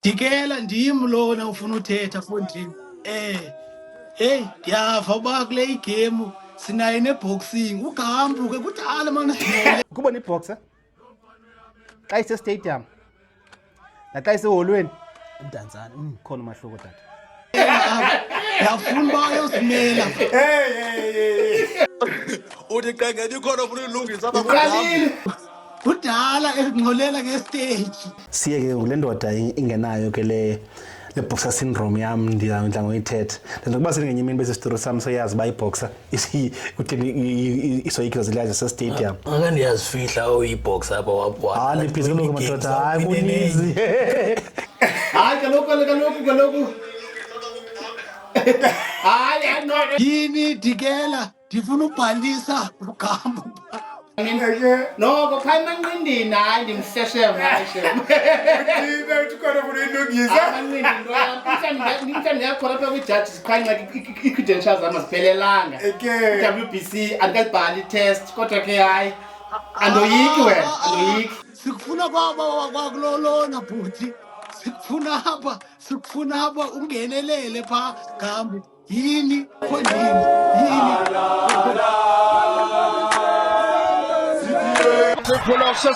Dikela ndim lona ufuna uthetha fondini. Hey, ndiyava uba kule igame sinayo neboxing. Ugambu ke kudala manje simele. Kuba neboxer xa isestadium naxa iseholweni umdantsane khona umahluko tata. Ndiyafuna uba uyosimela. Uthi qengeni ikhona ufuna uyilungisa apha Uqalile. Kudala engcolela ngestage. Siye ke ngule ndoda ingenayo ke le boxer syndrome yam ndidla ngoyithetha. Njengokuba selingenye imini bese story sam soyazi uba iboxer kutheni isoyikho zilazi sestadium. Ake ndiyazifihla uyibox apha wapha. Ndibhizi kaloku madoda, hayi kuninzi. Hayi kaloku. Hayi no. Yini Dikela? Ndifuna ubhalisa ugambu. No, cha emanqindini hayi ndimhleshela ngasho. Thina uthi khona ufuna uyilungisa. Amanqindi into yami. Mhlawumbe yakhona phela kwi-judge sikhanya i-credentials zami aziphelelanga. WBC andikazibhali i-test kodwa ke hayi andoyiki wena, andoyiki. Sikufuna kwakulolona bhuti. Sikufuna apha ungenelele pha Gambu. Yini khondini? Yini? Pull off, so